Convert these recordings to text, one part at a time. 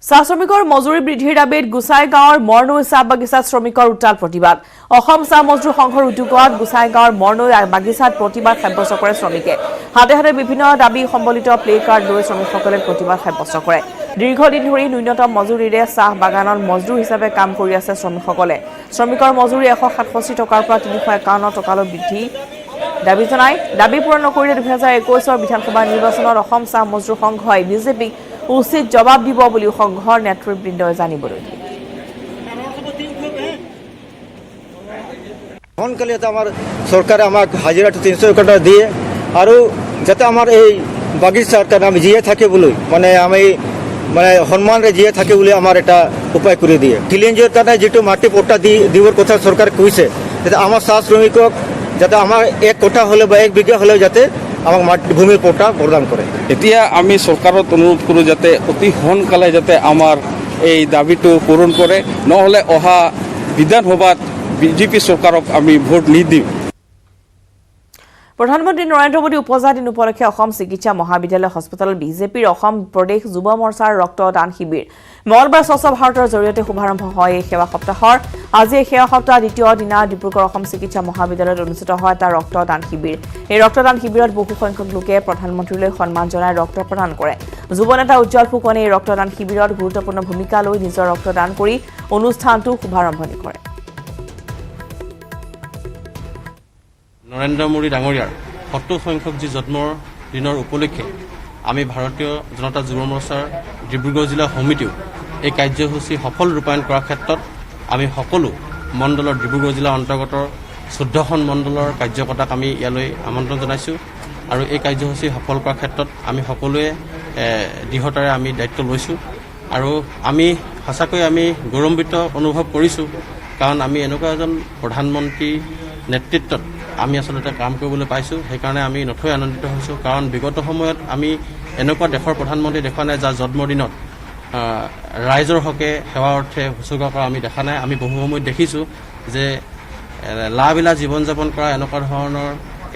চাহ শ্ৰমিকৰ মজুৰি বৃদ্ধিৰ দাবীত গোসাইগাঁৱৰ মৰনৈ চাহ বাগিচাত শ্ৰমিকৰ উত্তাল প্ৰতিবাদ। অসম চাহ মজদুৰ সংঘৰ উদ্যোগত গোসাইগাঁৱৰ মৰনৈ বাগিচাত প্ৰতিবাদ সাব্যস্ত কৰে শ্ৰমিকে। হাতে হাতে বিভিন্ন দাবী সম্বলিত প্লে কাৰ্ড লৈ শ্ৰমিকসকলে প্ৰতিবাদ সাব্যস্ত কৰে। দীৰ্ঘদিন ধৰি ন্যূনতম মজুৰিৰে চাহ বাগানত মজদুৰ হিচাপে কাম কৰি আছে শ্ৰমিকসকলে। শ্ৰমিকৰ মজুৰি 167 টকাৰ পৰা 351 টকালৈ বৃদ্ধি দাবী জনায়। দাবী পূৰণ নকৰিলে 2021 বিধানসভা নিৰ্বাচনত অসম চাহ মজদুৰ সংঘই বিজেপিক উচিত জবাব দিব বুলি সংঘৰ নেতৃবৃন্দই জানিবলৈ দিয়ে। সোনকালে আমাৰ চৰকাৰে আমাক হাজিৰাটো 300 টকা দিয়ে আৰু যাতে আমাৰ এই বাগিচাৰ কাৰণে আমি জীয়াই থাকিবলৈ আমি সন্মানৰে জীয়াই থাকিবলৈ আমাৰ এটা উপায় কৰি দিয়ে। খিলেঞ্জৰ কাৰণে যিটো মাটি পট্টা দিবৰ কথা চৰকাৰে কৈছে, যাতে আমাৰ চাহ শ্ৰমিকক যাতে আমাৰ 1 কঠা হ'লে বা 1 বিঘা হ'লেও যাতে আমাক ভূমিৰ পট্টা প্ৰদান কৰে। এতিয়া আমি চৰকাৰত অনুৰোধ কৰোঁ যাতে অতি সোনকালে যাতে আমাৰ এই দাবীটো পূৰণ কৰে, নহ'লে অহা বিধানসভাত বিজেপি চৰকাৰক আমি ভোট নিদিম। প্ৰধানমন্ত্ৰী নৰেন্দ্ৰ মোদী উপজা দিন উপলক্ষে অসম চিকিৎসা মহাবিদ্যালয় হাস্পতালত বিজেপিৰ অসম প্ৰদেশ যুৱ মৰ্চাৰ ৰক্তদান শিবিৰ মঙলবাৰ স্বচ্ছ ভাৰতৰ জৰিয়তে শুভাৰম্ভ হয়। এই সেৱা সপ্তাহৰ আজি এই সেৱা সপ্তাহ দ্বিতীয় দিনা ডিব্ৰুগড় অসম চিকিৎসা মহাবিদ্যালয়ত অনুষ্ঠিত হয় এটা ৰক্তদান শিবিৰ। এই ৰক্তদান শিবিৰত বহু সংখ্যক লোকে প্ৰধানমন্ত্ৰীলৈ সন্মান জনাই ৰক্ত প্ৰদান কৰে। যুৱ নেতা উজ্জ্বল ফুকনে এই ৰক্তদান শিবিৰত গুৰুত্বপূৰ্ণ ভূমিকা লৈ নিজৰ ৰক্তদান কৰি অনুষ্ঠানটো শুভাৰম্ভণি কৰে। নৰেন্দ্ৰ মোদী ডাঙৰীয়াৰ 70 সংখ্যক যি জন্মৰ দিনৰ উপলক্ষে আমি ভাৰতীয় জনতা যুৱ মৰ্চাৰ ডিব্ৰুগড় জিলা সমিতিও এই কাৰ্যসূচী সফল ৰূপায়ণ কৰাৰ ক্ষেত্ৰত আমি সকলো মণ্ডলৰ ডিব্ৰুগড় জিলা অন্তৰ্গত 14খন মণ্ডলৰ কাৰ্যকৰ্তাক আমি ইয়ালৈ আমন্ত্ৰণ জনাইছোঁ আৰু এই কাৰ্যসূচী সফল কৰাৰ ক্ষেত্ৰত আমি সকলোৱে দৃঢ়তাৰে আমি দায়িত্ব লৈছোঁ আৰু আমি সঁচাকৈ আমি গৌৰৱান্বিত অনুভৱ কৰিছোঁ, কাৰণ আমি এনেকুৱা এজন প্ৰধানমন্ত্ৰী নেতৃত্বত আমি আচলতে কাম কৰিবলৈ পাইছোঁ। সেইকাৰণে আমি নথৈ আনন্দিত হৈছোঁ, কাৰণ বিগত সময়ত আমি এনেকুৱা দেশৰ প্ৰধানমন্ত্ৰী দেখা নাই যাৰ জন্মদিনত ৰাইজৰ হকে সেৱাৰ অৰ্থে উচৰ্গা কৰা আমি দেখা নাই। আমি বহু সময়ত দেখিছোঁ যে লাবিলা জীৱন যাপন কৰা এনেকুৱা ধৰণৰ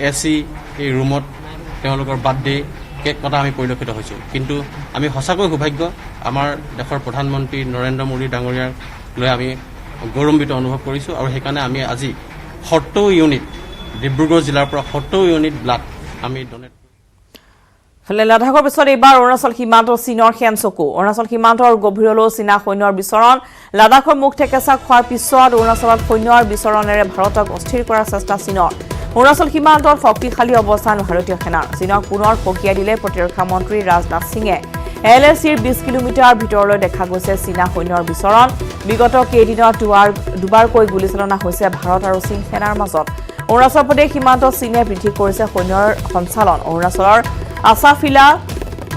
AC এই ৰুমত তেওঁলোকৰ বাৰ্থডে কেক কটা আমি পৰিলক্ষিত হৈছোঁ। কিন্তু আমি সঁচাকৈ সৌভাগ্য, আমাৰ দেশৰ প্ৰধানমন্ত্ৰী নৰেন্দ্ৰ মোদী ডাঙৰীয়াক লৈ আমি গৌৰৱান্বিত অনুভৱ কৰিছোঁ আৰু সেইকাৰণে আমি আজি 70 ইউনিট ডিব্ৰুগড় জিলাৰ পৰা 70 ইউনিট ব্লাড আমি ডনেট ফলে লাডাখৰ পিছত এইবাৰ অৰুণাচল সীমান্তৰ চীনৰ সেন চকু। অৰুণাচল সীমান্তৰ গভীৰলৈ চীনা সৈন্যৰ বিচৰণ। লাডাখৰ মুখ ঠেকেচা খোৱাৰ পিছত অৰুণাচলত সৈন্যৰ বিচৰণেৰে ভাৰতক অস্থিৰ কৰাৰ চেষ্টা চীনৰ। অৰুণাচল সীমান্তৰ শক্তিশালী অৱস্থান ভাৰতীয় সেনাৰ। চীনক পুনৰ সকীয়াই দিলে প্ৰতিৰক্ষা মন্ত্ৰী ৰাজনাথ সিঙে। LACৰ 20 কিলোমিটাৰ ভিতৰলৈ দেখা গৈছে চীনা সৈন্যৰ বিচৰণ। বিগত কেইদিনত দুবাৰকৈ গুলীচালনা হৈছে ভাৰত আৰু চীন সেনাৰ মাজত। অৰুণাচল প্ৰদেশ সীমান্তত চীনে বৃদ্ধি কৰিছে সৈন্যৰ সঞ্চালন। অৰুণাচলৰ আছাফিলা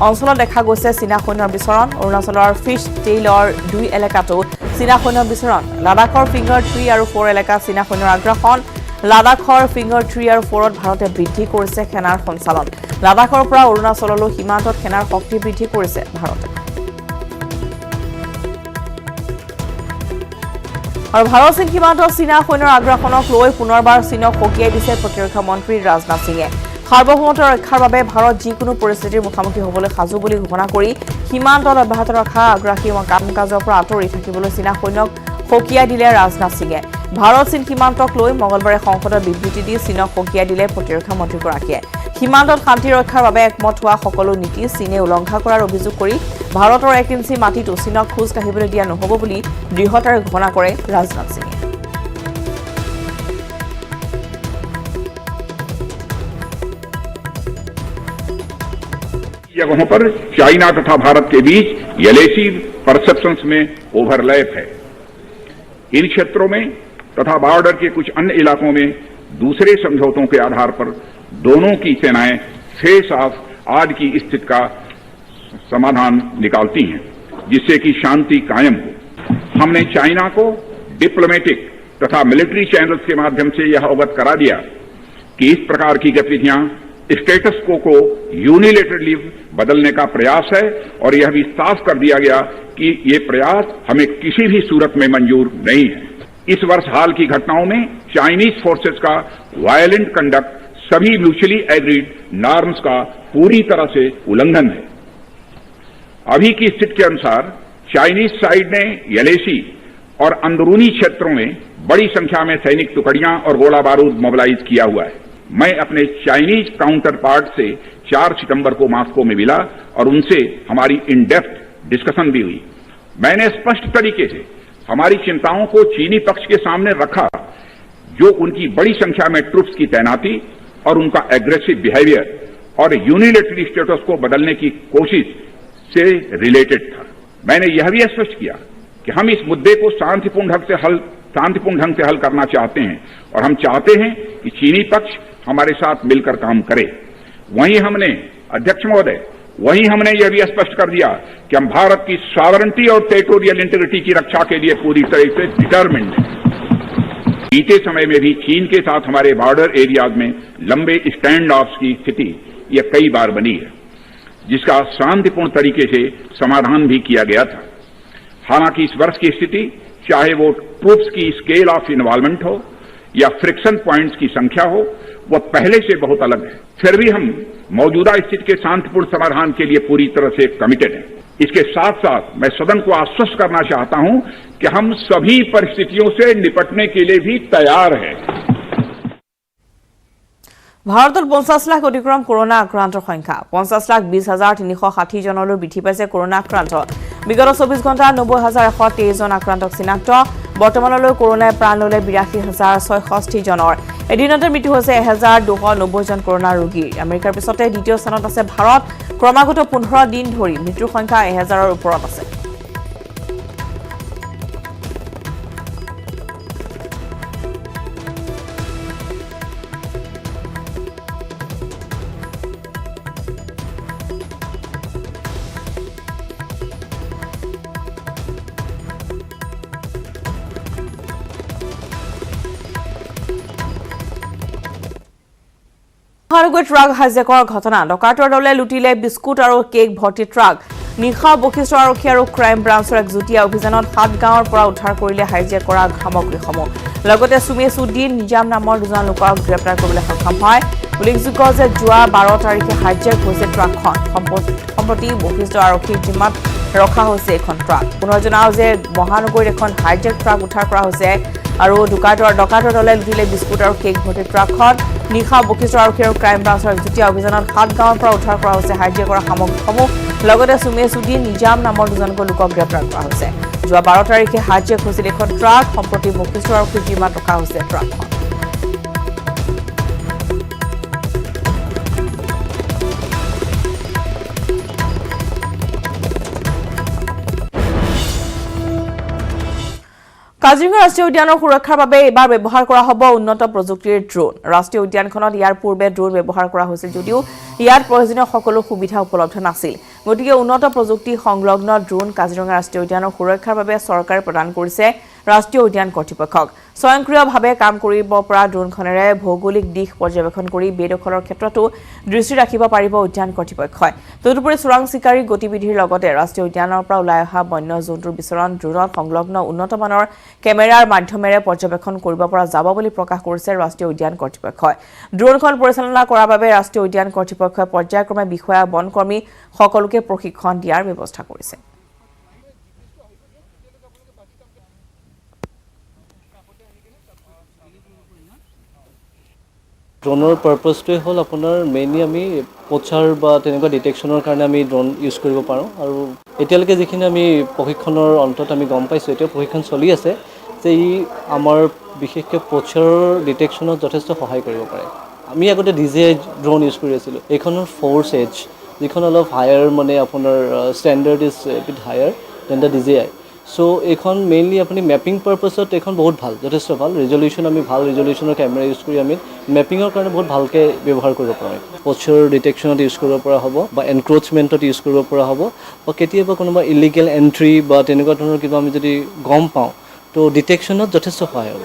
অঞ্চলত দেখা গৈছে চীনা সৈন্যৰ বিচৰণ। অৰুণাচলৰ ফিছ টেইলৰ 2 এলেকাতো চীনা সৈন্যৰ বিচৰণ। লাডাখৰ ফিংগাৰ 3 আৰু 4 এলেকাত চীনা সৈন্যৰ আগ্ৰাসন। লাডাখৰ ফিংগাৰ 3 আৰু 4ত ভাৰতে বৃদ্ধি কৰিছে সেনাৰ সঞ্চালন। লাডাখৰ পৰা অৰুণাচললৈ সীমান্তত সেনাৰ শক্তি বৃদ্ধি কৰিছে ভাৰতে। আৰু ভাৰত চীন সীমান্তত চীনা সৈন্যৰ আগ্ৰাসনক লৈ পুনৰবাৰ চীনক সকীয়াই দিছে প্ৰতিৰক্ষা মন্ত্ৰী ৰাজনাথ সিঙে। সাৰ্বভৌমত্ব ৰক্ষাৰ বাবে ভাৰত যিকোনো পৰিস্থিতিৰ মুখামুখি হ'বলৈ সাজু বুলি ঘোষণা কৰি সীমান্তত অব্যাহত ৰখা আগ্ৰাসী কাম কাজৰ পৰা আঁতৰি থাকিবলৈ চীনা সৈন্যক সকীয়াই দিলে ৰাজনাথ সিঙে। ভাৰত চীন সীমান্তক লৈ মঙলবাৰে সংসদত বিবৃতি দি চীনক সকীয়াই দিলে প্ৰতিৰক্ষা মন্ত্ৰীগৰাকীয়ে। সীমান্তত শান্তি ৰক্ষাৰ বাবে একমত হোৱা সকলো নীতি চীনে উলংঘা কৰাৰ অভিযোগ কৰি ভাৰতৰ 1 ইঞ্চি মাটিতো চীনক খোজ কাঢ়িবলৈ দিয়া নহ'ব বুলি দৃঢ়তাৰে ঘোষণা কৰে ৰাজনাথ সিঙে। जगहों पर चाइना तथा भारत के बीच LAC परसेप्शंस में ओवरलैप है। इन क्षेत्रों में तथा बॉर्डर के कुछ अन्य इलाकों में दूसरे समझौतों के आधार पर दोनों की सेनाएं फेस ऑफ आज की स्थिति का समाधान निकालती हैं, जिससे कि शांति कायम हो। हमने चाइना को डिप्लोमेटिक तथा मिलिट्री चैनल्स के माध्यम से यह अवगत करा दिया कि इस प्रकार की गतिविधियां स्टेटस को यूनिलेटरली बदलने का प्रयास है और यह भी साफ कर दिया गया कि ये प्रयास हमें किसी भी सूरत में मंजूर नहीं है। इस वर्ष हाल की घटनाओं में चाइनीज फोर्सेस का वायलेंट कंडक्ट सभी म्यूचुअली एग्रीड नॉर्म्स का पूरी तरह से उल्लंघन है। अभी की स्थिति के अनुसार चाइनीज साइड ने यलेसी और अंदरूनी क्षेत्रों में बड़ी संख्या में सैनिक टुकड़ियां और गोला बारूद मोबिलाइज किया हुआ है। मैं अपने चाइनीज काउंटर पार्ट से 4 सितंबर को मॉस्को में मिला और उनसे हमारी इन डेप्थ डिस्कशन भी हुई। मैंने स्पष्ट तरीके से हमारी चिंताओं को चीनी पक्ष के सामने रखा, जो उनकी बड़ी संख्या में ट्रूप्स की तैनाती और उनका एग्रेसिव बिहेवियर और यूनिलैटरल स्टेटस को बदलने की कोशिश से रिलेटेड था। मैंने यह भी स्पष्ट किया कि हम इस मुद्दे को शांतिपूर्ण ढंग से हल करना चाहते हैं और हम चाहते हैं कि चीनी पक्ष हमारे साथ मिलकर काम करे। वहीं हमने अध्यक्ष महोदय यह भी स्पष्ट कर दिया कि हम भारत की सॉवरेनिटी और टेरिटोरियल इंटीग्रिटी की रक्षा के लिए पूरी तरह से डिटरमिन्ड हैं। बीते समय में भी चीन के साथ हमारे बॉर्डर एरियाज में लंबे स्टैंड ऑफ्स की स्थिति यह कई बार बनी है, जिसका शांतिपूर्ण तरीके से समाधान भी किया गया था। हालांकि इस वर्ष की स्थिति, चाहे वो ट्रूप्स की स्केल ऑफ इन्वॉल्वमेंट हो या फ्रिक्शन पॉइंट्स की संख्या हो, वह पहले से बहुत अलग है। फिर भी हम मौजूदा स्थिति के शांतिपूर्ण समाधान के लिए पूरी तरह से कमिटेड हैं। इसके साथ साथ मैं सदन को आश्वस्त करना चाहता हूं कि हम सभी परिस्थितियों से निपटने के लिए भी तैयार हैं। ভাৰতত 50 লাখ অতিক্ৰম কৰোনা আক্ৰান্তৰ সংখ্যা 50,20,360 জনলৈ বৃদ্ধি পাইছে কৰোনা আক্ৰান্ত। বিগত 24 ঘণ্টা 90,123 জন আক্ৰান্তক চিনাক্ত। বৰ্তমানলৈ কৰোনাই প্ৰাণ ল'লে 82,660 জনৰ। এদিনতে মৃত্যু হৈছে 1,290 জন কৰোনা ৰোগীৰ। আমেৰিকাৰ পিছতে দ্বিতীয় স্থানত আছে ভাৰত। ক্ৰমাগত 15 দিন ধৰি মৃত্যুৰ সংখ্যা 1000ৰ ওপৰত আছে। ট্ৰাক হাইজেকৰ ঘটনা ডকাইতৰ দলে লুটিলে বিস্কুট আৰু কেক ভৰ্তি ট্ৰাক। নিশা বশিষ্ঠ আৰক্ষী আৰু ক্ৰাইম ব্ৰাঞ্চৰ এক যুটীয়া অভিযানত 7 গাঁৱৰ পৰা উদ্ধাৰ কৰিলে হাইজেক কৰা সামগ্ৰীসমূহ। লগতে সুমেশ উদ্দিন নিজাম নামৰ দুজন লোকক গ্ৰেপ্তাৰ কৰিবলৈ সক্ষম হয়। উল্লেখযোগ্য যে যোৱা 12 তাৰিখে হাইজেক হৈছে ট্ৰাকখন। সম্প্ৰতি বশিষ্ঠ আৰক্ষীৰ জিম্মাত ৰখা হৈছে এখন ট্ৰাক। পুনৰ জনাও যে মহানগৰীত এখন হাইজেক ট্ৰাক উদ্ধাৰ কৰা হৈছে আৰু ডকাইতৰ দলে লুটিলে বিস্কুট আৰু কেক ভৰ্তি ট্ৰাকখন। নিশা বশিষ্ঠ আৰক্ষী আৰু ক্ৰাইম ব্ৰাঞ্চৰ যুটীয়া অভিযানত 7 গাঁৱৰ পৰা উদ্ধাৰ কৰা হৈছে হাইজেক কৰা সামগ্ৰীসমূহ। লগতে সুমেশ উদ্দিন নিজাম নামৰ দুজনকৈ লোকক গ্ৰেপ্তাৰ কৰা হৈছে। যোৱা 12 তাৰিখে হাইজেক হৈছিল এখন ট্ৰাক। সম্প্ৰতি বশিষ্ঠ আৰক্ষীৰ জিম্মাত ৰখা হৈছে ট্ৰাকখন। কাজিৰঙা ৰাষ্ট্ৰীয় উদ্যানৰ সুৰক্ষাৰ বাবে এবাৰ ব্যৱহাৰ কৰা হ'ব উন্নত প্ৰযুক্তিৰ ড্ৰোন। ৰাষ্ট্ৰীয় উদ্যানখনত ইয়াৰ পূৰ্বে ড্ৰোন ব্যৱহাৰ কৰা হৈছিল যদিও ইয়াত প্ৰয়োজনীয় সকলো সুবিধা উপলব্ধ নাছিল। গতিকে উন্নত প্ৰযুক্তি সংলগ্ন ড্ৰোন কাজিৰঙা ৰাষ্ট্ৰীয় উদ্যানৰ সুৰক্ষাৰ বাবে চৰকাৰে প্ৰদান কৰিছে ৰাষ্ট্ৰীয় উদ্যান কৰ্তৃপক্ষক। স্বয়ংক্ৰিয়ভাৱে কাম কৰিব পৰা ড্ৰোনখনেৰে ভৌগোলিক দিশ পৰ্যবেক্ষণ কৰি বেদখলৰ ক্ষেত্ৰতো দৃষ্টি ৰাখিব পাৰিব উদ্যান কৰ্তৃপক্ষই। তদুপৰি চোৰাং চিকাৰীৰ গতিবিধিৰ লগতে ৰাষ্ট্ৰীয় উদ্যানৰ পৰা ওলাই অহা বন্য জন্তুৰ বিচৰণ ড্ৰোনত সংলগ্ন উন্নতমানৰ কেমেৰাৰ মাধ্যমেৰে পৰ্যবেক্ষণ কৰিব পৰা যাব বুলি প্ৰকাশ কৰিছে ৰাষ্ট্ৰীয় উদ্যান কৰ্তৃপক্ষই। ড্ৰোনখন পৰিচালনা কৰাৰ বাবে ৰাষ্ট্ৰীয় উদ্যান কৰ্তৃপক্ষই পৰ্যায়ক্ৰমে বিষয়া বনকৰ্মী সকলোকে প্ৰশিক্ষণ দিয়াৰ ব্যৱস্থা কৰিছে। ড্ৰোনৰ পাৰ্পাছটোৱে হ'ল আপোনাৰ মেইনলি আমি পোচাৰ বা তেনেকুৱা ডিটেকশ্যনৰ কাৰণে আমি ড্ৰোন ইউজ কৰিব পাৰোঁ। আৰু এতিয়ালৈকে যিখিনি আমি প্ৰশিক্ষণৰ অন্তত আমি গম পাইছোঁ, এতিয়া প্ৰশিক্ষণ চলি আছে যে ই আমাৰ বিশেষকৈ পোচাৰৰ ডিটেকশ্যনত যথেষ্ট সহায় কৰিব পাৰে। আমি আগতে DJI ড্ৰোন ইউজ কৰি আছিলোঁ। এইখনৰ ফ'ৰ্চ এজ যিখন অলপ হায়াৰ মানে আপোনাৰ standard is bit higher than the DJI। So' এইখন মেইনলি আপুনি মেপিং পাৰ্পাছত এইখন বহুত ভাল, যথেষ্ট ভাল। ৰিজলিউশ্যন আমি ভাল ৰিজলিউশ্যনৰ কেমেৰা ইউজ কৰি আমি মেপিঙৰ কাৰণে বহুত ভালকৈ ব্যৱহাৰ কৰিব পাৰোঁ। পোচাৰ ডিটেকশ্যনত ইউজ কৰিব পৰা হ'ব বা এনক্ৰ'চমেণ্টত ইউজ কৰিব পৰা হ'ব বা কেতিয়াবা কোনোবা ইলিগেল এণ্ট্ৰি বা তেনেকুৱা ধৰণৰ কিবা আমি যদি গম পাওঁ তো ডিটেকশ্যনত যথেষ্ট সহায় হ'ব।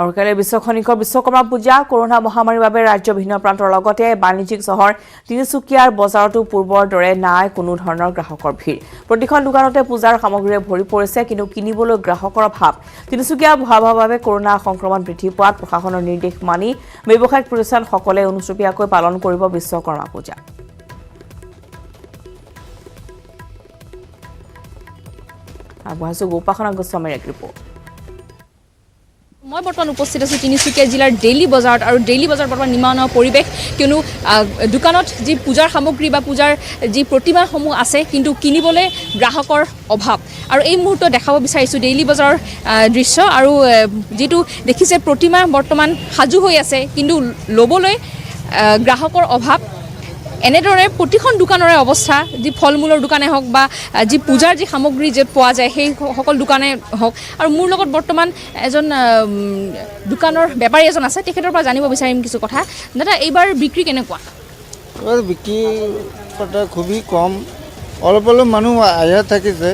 আৰু কালি বিশ্বখনিকৰ বিশ্বকৰ্মা পূজা কৰোনা মহামাৰীৰ বাবে ৰাজ্য ভিন্ন প্ৰান্তৰ লগতে বাণিজ্যিক চহৰ তিনিচুকীয়াৰ বজাৰতো পূৰ্বৰ দৰে নাই কোনো ধৰণৰ গ্ৰাহকৰ ভিৰ। প্ৰতিখন দোকানতে পূজাৰ সামগ্ৰীৰে ভৰি পৰিছে, কিন্তু কিনিবলৈ গ্ৰাহকৰ অভাৱ। তিনিচুকীয়া ভয়াৱহভাৱে কৰোনা সংক্ৰমণ বৃদ্ধি পোৱাত প্ৰশাসনৰ নিৰ্দেশ মানি ব্যৱসায়িক প্ৰতিষ্ঠানসকলে অনুষ্টুপীয়াকৈ পালন কৰিব বিশ্বকৰ্মা পূজা। আগবঢ়াইছোঁ গোপাসনা গোস্বামীৰ এক ৰিপৰ্ট। মই বৰ্তমান উপস্থিত আছোঁ তিনিচুকীয়া জিলাৰ ডেইলি বজাৰত আৰু ডেইলি বজাৰত বৰ্তমান নিৰ্মাণৰ পৰিৱেশ কিয়নো দোকানত যি পূজাৰ সামগ্ৰী বা পূজাৰ যি প্ৰতিমাসমূহ আছে কিন্তু কিনিবলৈ গ্ৰাহকৰ অভাৱ আৰু এই মুহূৰ্তত দেখাব বিচাৰিছোঁ ডেইলি বজাৰৰ দৃশ্য আৰু যিটো দেখিছে প্ৰতিমা বৰ্তমান সাজু হৈ আছে কিন্তু ল'বলৈ গ্ৰাহকৰ অভাৱ এনেদৰে প্ৰতিখন দোকানৰে অৱস্থা যি ফল মূলৰ দোকানে হওক বা যি পূজাৰ যি সামগ্ৰী য'ত পোৱা যায় সেই সকলো দোকানে হওক আৰু মোৰ লগত বৰ্তমান এজন দোকানৰ বেপাৰী এজন আছে তেখেতৰ পৰা জানিব বিচাৰিম কিছু কথা দাদা এইবাৰ বিক্ৰী কেনেকুৱা এবার বিক্রি পাটা খুবই কম অল্প অল্প মানুষ আয়া থাকিছে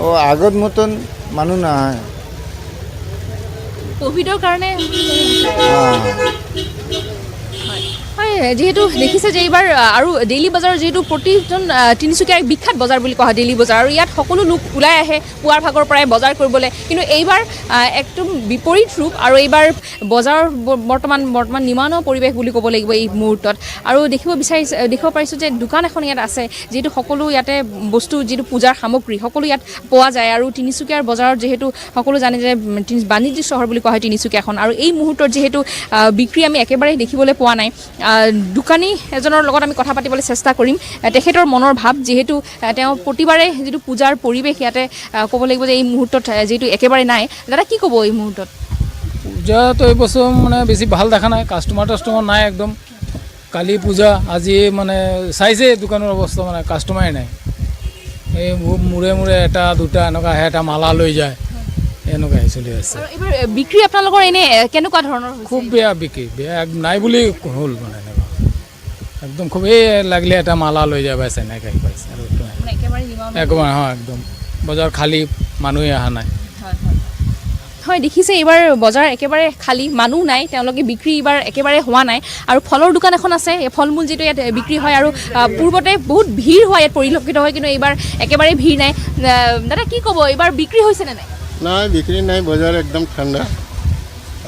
ও আগত মতন মানুষ না হয় কোভিডৰ কাৰণে হয় যেহেতু দেখিছে যে এইবাৰ আৰু ডেইলি বজাৰৰ যিহেতু প্ৰতিজন তিনিচুকীয়াৰ বিখ্যাত বজাৰ বুলি কোৱা হয় ডেইলি বজাৰ আৰু ইয়াত সকলো লোক ওলাই আহে পুৱাৰ ভাগৰ পৰাই বজাৰ কৰিবলৈ কিন্তু এইবাৰ একদম বিপৰীত ৰূপ আৰু এইবাৰ বজাৰৰ বৰ্তমান নিৰ্মাণৰ পৰিৱেশ বুলি ক'ব লাগিব এই মুহূৰ্তত আৰু দেখিব পাৰিছোঁ যে দোকান এখন ইয়াত আছে যিহেতু সকলো ইয়াতে বস্তু যিটো পূজাৰ সামগ্ৰী সকলো ইয়াত পোৱা যায় আৰু তিনিচুকীয়াৰ বজাৰত যিহেতু সকলো জানে যে বাণিজ্যিক চহৰ বুলি কোৱা হয় তিনিচুকীয়াখন আৰু এই মুহূৰ্তত যিহেতু বিক্ৰী আমি একেবাৰে দেখিবলৈ পোৱা নাই দোকানী এজনৰ লগত আমি কথা পাতিবলৈ চেষ্টা কৰিম তেখেতৰ মনৰ ভাৱ যিহেতু তেওঁ প্ৰতিবাৰে যিটো পূজাৰ পৰিৱেশ ইয়াতে ক'ব লাগিব যে এই মুহূৰ্তত যিহেতু একেবাৰে নাই দাদা কি ক'ব এই মুহূৰ্তত পূজাটো এই বছৰ মানে বেছি ভাল দেখা নাই কাষ্টমাৰ নাই একদম কালি পূজা আজি মানে চাইছে দোকানৰ অৱস্থা মানে কাষ্টমাৰে নাই এই মূৰে মূৰে এটা দুটা এনেকুৱা আহে এটা মালা লৈ যায় এনেকুৱাই চলি আছে এইবাৰ বিক্ৰী আপোনালোকৰ এনে কেনেকুৱা ধৰণৰ খুব বেয়া বিক্ৰী বেয়া নাই বুলি হ'ল মানে এনেকুৱা একদম খুবেই লাগিলে এটা মালা লৈ যায় পাইছে এনেকৈ পাইছে আৰু একেবাৰে হয় একদম বজাৰ খালী মানুহে অহা নাই হয় দেখিছে এইবাৰ বজাৰ একেবাৰে খালী মানুহ নাই তেওঁলোকে বিক্ৰী এইবাৰ একেবাৰে হোৱা নাই আৰু ফলৰ দোকান এখন আছে ফল মূল যিটো ইয়াত বিক্ৰী হয় আৰু পূৰ্বতে বহুত ভিৰ হয় ইয়াত পৰিলক্ষিত হয় কিন্তু এইবাৰ একেবাৰে ভিৰ নাই দাদা কি ক'ব এইবাৰ বিক্ৰী হৈছেনে নাই নাই বিক্ৰি নাই বজাৰ একদম ঠাণ্ডা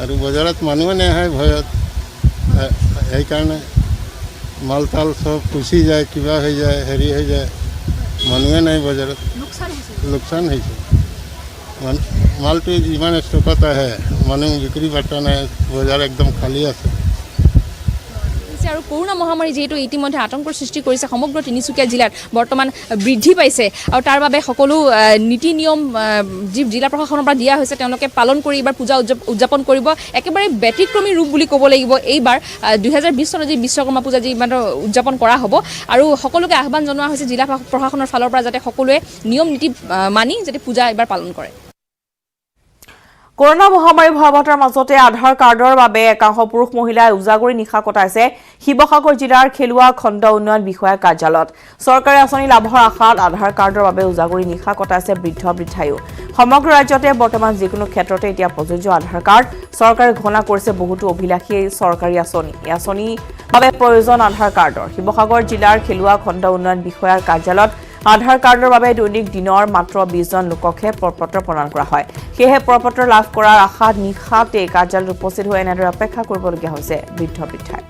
আৰু বজাৰত মানুহে নাহে ভয়ত সেইকাৰণে মাল তাল চব পুচি যায় কিবা হৈ যায় হেৰি হৈ যায় মানুহে নাই বজাৰত লোকচান হৈছে মালটো যিমান ষ্টকত আহে মানুহ বিক্ৰী বাৰ্তা নাই বজাৰ একদম খালী আছে আৰু কৰোনা মহামাৰী যিহেতু ইতিমধ্যে আতংকৰ সৃষ্টি কৰিছে সমগ্ৰ তিনিচুকীয়া জিলাত বৰ্তমান বৃদ্ধি পাইছে আৰু তাৰ বাবে সকলো নীতি নিয়ম যি জিলা প্ৰশাসনৰ পৰা দিয়া হৈছে তেওঁলোকে পালন কৰি এইবাৰ পূজা উদযাপন কৰিব একেবাৰে ব্যতিক্ৰমী ৰূপ বুলি ক'ব লাগিব এইবাৰ 2020 চনত যি বিশ্বকৰ্মা পূজা যি উদযাপন কৰা হ'ব আৰু সকলোকে আহ্বান জনোৱা হৈছে জিলা প্ৰশাসনৰ ফালৰ পৰা যাতে সকলোৱে নিয়ম নীতি মানি যাতে পূজা এইবাৰ পালন কৰে কৰোনা মহামাৰী ভয়াৱহতাৰ মাজতে আধাৰ কাৰ্ডৰ বাবে একাংশ পুৰুষ মহিলাই উজাগৰি নিশা কটাইছে শিৱসাগৰ জিলাৰ খেলুৱা খণ্ড উন্নয়ন বিষয়াৰ কাৰ্যালয়ত চৰকাৰী আঁচনি লাভৰ আশাত আধাৰ কাৰ্ডৰ বাবে উজাগৰি নিশা কটাইছে বৃদ্ধ বৃদ্ধায়ো সমগ্ৰ ৰাজ্যতে বৰ্তমান যিকোনো ক্ষেত্ৰতে এতিয়া প্ৰযোজ্য আধাৰ কাৰ্ড চৰকাৰে ঘোষণা কৰিছে বহুতো অভিলাষী চৰকাৰী আঁচনি এই আঁচনিৰ বাবে প্ৰয়োজন আধাৰ কাৰ্ডৰ শিৱসাগৰ জিলাৰ খেলুৱা খণ্ড উন্নয়ন বিষয়াৰ কাৰ্যালয়ত আধাৰ কাৰ্ডৰ বাবে দৈনিক দিনৰ মাত্ৰ 20 জন লোককহে প্ৰপত্ৰ প্ৰদান কৰা হয় সেয়েহে প্ৰপত্ৰ লাভ কৰাৰ আশাত নিশাতে কাৰ্যালয়ত উপস্থিত হৈ এনেদৰে অপেক্ষা কৰিবলগীয়া হৈছে বৃদ্ধ বৃদ্ধাই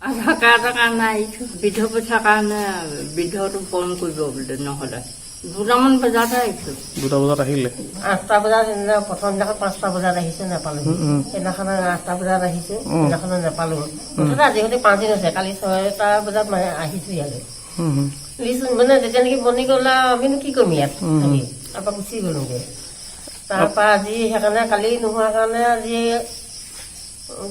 আধাৰ কাৰ্ডৰ কাৰণে আহিছোঁ বৃদ্ধ পইচাৰ কাৰণে বৃদ্ধটো ফোন কৰিব বোলে নহ'লে দুটামান বজাতে আহিছোঁ 2টা বজাত আহিলে 8টা বজাত সেইদিনা প্ৰথম দিনাখন 5টা বজাত আহিছে নাপালোঁ সেইদিনাখন 8টা বজাত আহিছে সেইদিনাখন নাপালোঁ মুঠতে আজিকালি 5 দিন হৈছে কালি 6টা বজাত মানে আহিছোঁ ইয়ালৈ মানে যেতিয়া নেকি বনি গ'লা আমিনো কি কৰিম ইয়াত আমি তাৰপৰা গুচি গ'লোগৈ তাৰপৰা আজি সেইকাৰণে কালি নোহোৱাৰ কাৰণে আজি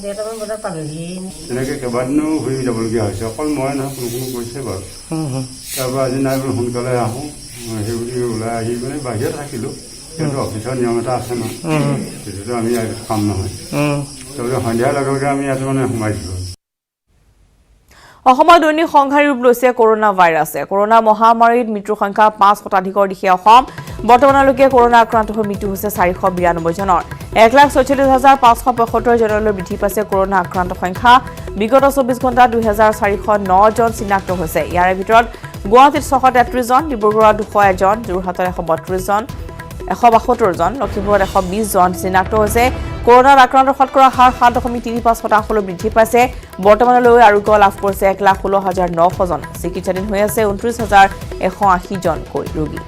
2টামান বজাত পালোহি এনেকৈ কেইবাদিনো ঘূৰি যাবলগীয়া হৈছে অকল মই নহয় কোনো কৈছে বাৰু তাৰপৰা আজি নাই বোলো সোনকালে আহোঁ সেইবুলি ওলাই আহি মানে বাহিৰত থাকিলোঁ কিন্তু অফিচৰ নিয়ম এটা আছে ন সেইটোতো আমি কাম নহয় তাৰপিছত সন্ধিয়া লগে লগে আমি ইয়াত মানে সোমাইছিলোঁ অসমৰ দৈনিক সংঘাৰী ৰূপ লৈছে কৰোনা ভাইৰাছে কৰোনা মহামাৰীত মৃত্যুৰ সংখ্যা 5 শতাধিকৰ দিশে অসম বৰ্তমানলৈকে কৰোনা আক্ৰান্ত হৈ মৃত্যু হৈছে 492 জনৰ 1,46,575 জনলৈ বৃদ্ধি পাইছে কৰোনা আক্ৰান্ত সংখ্যা বিগত 24 ঘণ্টাত 2,409 জন চিনাক্ত হৈছে ইয়াৰ ভিতৰত গুৱাহাটীত 633 জন ডিব্ৰুগড়ত 201 জন যোৰহাটত 132 জন 172 জন লখিমপুৰত 120 জন চিনাক্ত হৈছে কৰোনাত আক্ৰান্তৰ শতকৰা হাৰ 7.35% বৃদ্ধি পাইছে বৰ্তমানলৈ আৰোগ্য লাভ কৰিছে 1,16,900 জন চিকিৎসাধীন হৈ আছে 29,180 জনকৈ ৰোগী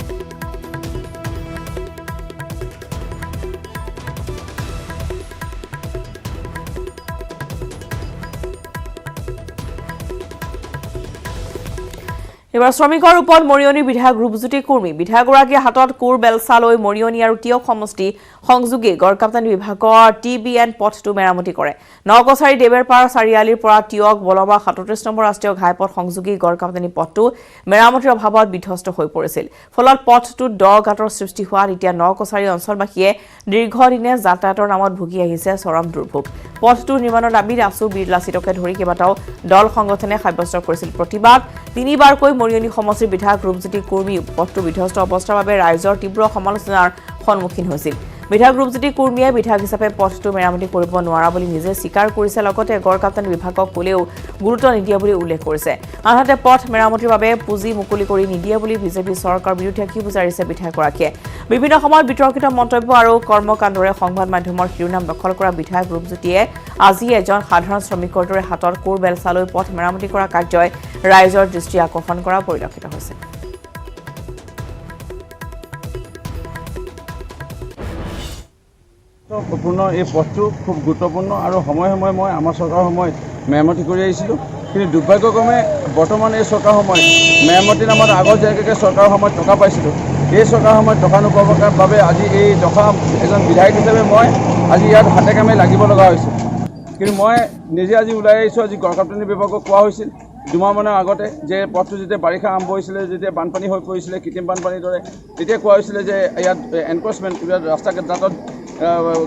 এবাৰ শ্ৰমিকৰ ওপৰত মৰিয়নি বিধায়ক ৰূপজ্যোতি কুৰ্মী বিধায়কগৰাকীৰ হাতত কোৰ বেলচা লৈ মৰিয়নি আৰু টিয়ক সমষ্টি সংযোগী গড়কাপ্তানি বিভাগৰ TBN পথটো মেৰামতি কৰে নকছাৰী দেৱেৰপাৰ চাৰিআলিৰ পৰা টিয়ক বলমা 37 নম্বৰ ৰাষ্ট্ৰীয় ঘাইপথ সংযোগী গড়কাপ্তানি পথটো মেৰামতিৰ অভাৱত বিধ্বস্ত হৈ পৰিছিল ফলত পথটোত দ গাঁতৰ সৃষ্টি হোৱা এতিয়া নকছাৰী অঞ্চলবাসীয়ে দীৰ্ঘদিনে যাতায়াতৰ নামত ভুগি আহিছে চৰম দুৰ্ভোগ পথটো নিৰ্মাণৰ দাবীত আছু বিৰলা চিটকে ধৰি কেইবাটাও দল সংগঠনে সাব্যস্ত কৰিছিল প্ৰতিবাদ তিনিবাৰকৈ মৰিয়নি সমষ্টিৰ বিধায়ক ৰূপজ্যোতি কুৰ্মী পথটো বিধ্বস্ত অৱস্থাৰ বাবে ৰাইজৰ তীব্ৰ সমালোচনাৰ সন্মুখীন হৈছিল বিধায়ক ৰূপজ্যোতি কুৰ্মীয়ে বিধায়ক হিচাপে পথটো মেৰামতি কৰিব নোৱাৰা বুলি নিজে স্বীকাৰ কৰিছে লগতে গড়কাপ্তানি বিভাগক কোলেও গুৰুত্ব নিদিয়ে বুলি উল্লেখ কৰিছে আনহাতে পথ মেৰামতিৰ বাবে পুঁজি মুকলি কৰি নিদিয়ে বুলি বিজেপি চৰকাৰৰ বিৰুদ্ধে কি বুজাৰিছে বিধায়কগৰাকীয়ে বিভিন্ন সময়ত বিতৰ্কিত মন্তব্য আৰু কৰ্মকাণ্ডৰে সংবাদ মাধ্যমৰ শিৰোনাম দখল কৰা বিধায়ক ৰূপজ্যোতিয়ে আজি এজন সাধাৰণ শ্ৰমিকৰ দৰে হাতত কোৰ বেলচালৈ পথ মেৰামতি কৰা কাৰ্যই ৰাইজৰ দৃষ্টি আকৰ্ষণ কৰা পৰিলক্ষিত হৈছে সম্পূৰ্ণ এই পথটো খুব গুৰুত্বপূৰ্ণ আৰু সময়ে সময়ে মই আমাৰ চৰকাৰৰ সময়ত মেৰামতি কৰি আহিছিলোঁ কিন্তু দুৰ্ভাগ্যক্ৰমে বৰ্তমান এই চৰকাৰৰ সময়ত মেৰামতি নামত আগৰ যেনেকৈ চৰকাৰৰ সময়ত টকা পাইছিলোঁ এই চৰকাৰৰ সময়ত টকা নোপোৱাৰ বাবে আজি এই দফা এজন বিধায়ক হিচাপে মই আজি ইয়াত হাতে কামে লাগিব লগা হৈছে কিন্তু মই নিজে আজি ওলাই আহিছোঁ আজি গড়কাপ্তানি বিভাগক কোৱা হৈছিল দুমাহমানৰ আগতে যে পথটো যেতিয়া বাৰিষা আৰম্ভ হৈছিলে যেতিয়া বানপানী হৈ পৰিছিলে কৃত্ৰিম বানপানীৰ দৰে তেতিয়া কোৱা হৈছিলে যে ইয়াত এনক্ৰচমেণ্ট ৰাস্তা ঘাটত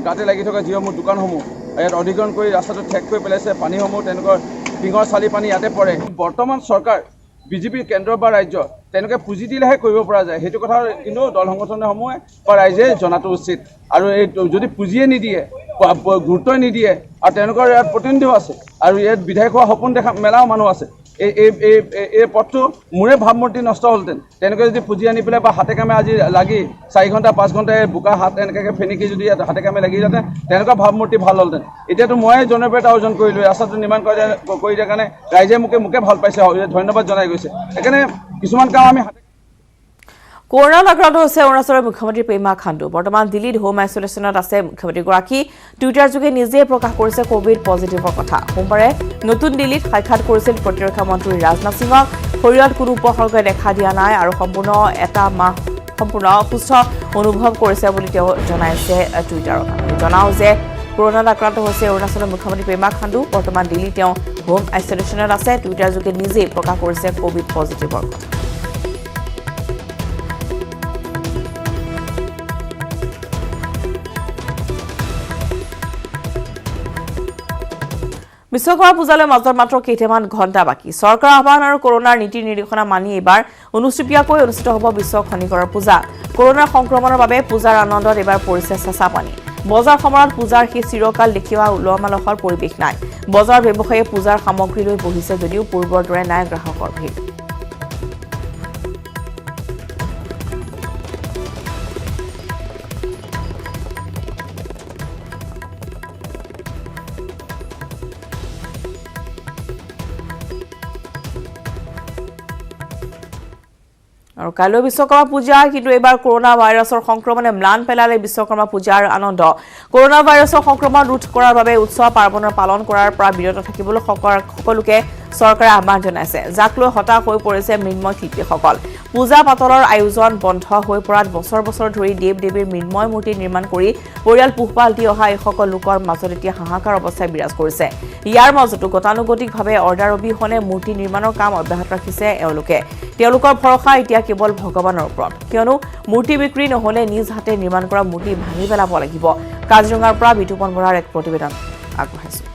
গাঁতে লাগি থকা যিসমূহ দোকানসমূহ ইয়াত অধিগ্ৰহণ কৰি ৰাস্তাটো ঠেক কৰি পেলাইছে পানীসমূহ তেনেকুৱা টিঙৰ চালি পানী ইয়াতে পৰে বৰ্তমান চৰকাৰ বিজেপিৰ কেন্দ্ৰ বা ৰাজ্য তেনেকৈ পুঁজি দিলেহে কৰিব পৰা যায় সেইটো কথা কিন্তু দল সংগঠনসমূহে বা ৰাইজে জনাটো উচিত আৰু এই যদি পুঁজিয়ে নিদিয়ে গুৰুত্বই নিদিয়ে আৰু তেওঁলোকৰ ইয়াত প্ৰতিনিধিও আছে আৰু ইয়াত বিধায়ক হোৱা সপোন দেখা মেলাও মানুহ আছে এই পথটো মোৰে ভাৱমূৰ্তি নষ্ট হ'লহেঁতেন তেনেকৈ যদি পুঁজি আনি পেলাই বা হাতে কামে আজি লাগি 4 ঘণ্টা 5 ঘণ্টা বোকা হাত এনেকৈ ফেনিকি যদি হাতে কামে লাগি যাতে তেনেকুৱা ভাৱমূৰ্তি ভাল হ'লহেঁতেন এতিয়াতো মই জনপ্ৰিয়তা অৰ্জন কৰিলোঁ ৰাস্তাটো নিৰ্মাণ কৰি দিয়াৰ কাৰণে ৰাইজে মোকে ভাল পাইছে ধন্যবাদ জনাই গৈছে সেইকাৰণে কিছুমান কাম আমি কৰোনাত আক্ৰান্ত হৈছে অৰুণাচলৰ মুখ্যমন্ত্ৰী পেমা খাণ্ডু বৰ্তমান দিল্লীত হোম আইচলেশ্যনত আছে মুখ্যমন্ত্ৰীগৰাকী টুইটাৰ যোগে নিজে প্ৰকাশ কৰিছে কোভিড পজিটিভৰ কথা সোমবাৰে নতুন দিল্লীত সাক্ষাৎ কৰিছিল প্ৰতিৰক্ষা মন্ত্ৰী ৰাজনাথ সিঙক শৰীৰত কোনো উপসৰ্গই দেখা দিয়া নাই আৰু সম্পূৰ্ণ সুস্থ অনুভৱ কৰিছে বুলি তেওঁ জনাইছে টুইটাৰত জনাও যে কৰোনাত আক্ৰান্ত হৈছে অৰুণাচলৰ মুখ্যমন্ত্ৰী পেমা খাণ্ডু বৰ্তমান দিল্লীত তেওঁ হোম আইচলেশ্যনত আছে টুইটাৰ যোগে নিজে প্ৰকাশ কৰিছে কোভিড পজিটিভৰ কথা বিশ্বকৰ্মা পূজালৈ মাজত মাত্ৰ কেইটামান ঘণ্টা বাকী চৰকাৰৰ আহ্বান আৰু কৰোনাৰ নীতি নিৰ্দেশনা মানি এইবাৰ অনুষ্ঠিতকৈ অনুষ্ঠিত হ'ব বিশ্ব খনিকৰৰ পূজা কৰোনাৰ সংক্ৰমণৰ বাবে পূজাৰ আনন্দত এইবাৰ পৰিছে চেঁচা পানী বজাৰ সময়ত পূজাৰ সেই চিৰকাল দেখিওৱা উলহ-মালহৰ পৰিৱেশ নাই বজাৰ ব্যৱসায়ীয়ে পূজাৰ সামগ্ৰী লৈ বহিছে যদিও পূৰ্বৰ দৰে নাই গ্ৰাহকৰ ভিৰ আৰু কাইলৈ বিশ্বকৰ্মা পূজা কিন্তু এবাৰ কৰোনা ভাইৰাছৰ সংক্ৰমণে ম্লান পেলালে বিশ্বকৰ্মা পূজাৰ আনন্দ কৰোনা ভাইৰাছৰ সংক্ৰমণ ৰোধ কৰাৰ বাবে উৎসৱ পাৰ্বণৰ পালন কৰাৰ পৰা বিৰত থাকিবলৈ সকলোকে চৰকাৰে আহ্বান জনাইছে যাক লৈ হতাশ হৈ পৰিছে মৃন্ময় শিল্পীসকল পূজা পাতলৰ আয়োজন বন্ধ হৈ পৰাত বছৰ বছৰ ধৰি দেৱ-দেৱীৰ মৃন্ময় মূৰ্তি নিৰ্মাণ কৰি পৰিয়াল পোহপাল দি অহা এইসকল লোকৰ মাজত এতিয়া হাহাকাৰ অৱস্থাই বিৰাজ কৰিছে ইয়াৰ মাজতো গতানুগতিকভাৱে অৰ্ডাৰ অবিহনে মূৰ্তি নিৰ্মাণৰ কাম অব্যাহত ৰাখিছে এওঁলোকে তেওঁলোকৰ ভৰসা এতিয়া কেৱল ভগৱানৰ ওপৰত কিয়নো মূৰ্তি বিক্ৰী নহ'লে নিজ হাতে নিৰ্মাণ কৰা মূৰ্তি ভাঙি পেলাব লাগিব কাজিৰঙাৰ পৰা বিতুপন বৰাৰ এক প্ৰতিবেদন আগবঢ়াইছো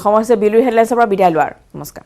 সময় হৈছে বিলুৰ হেডলাইন্সৰ পৰা বিদায় লোৱাৰ নমস্কাৰ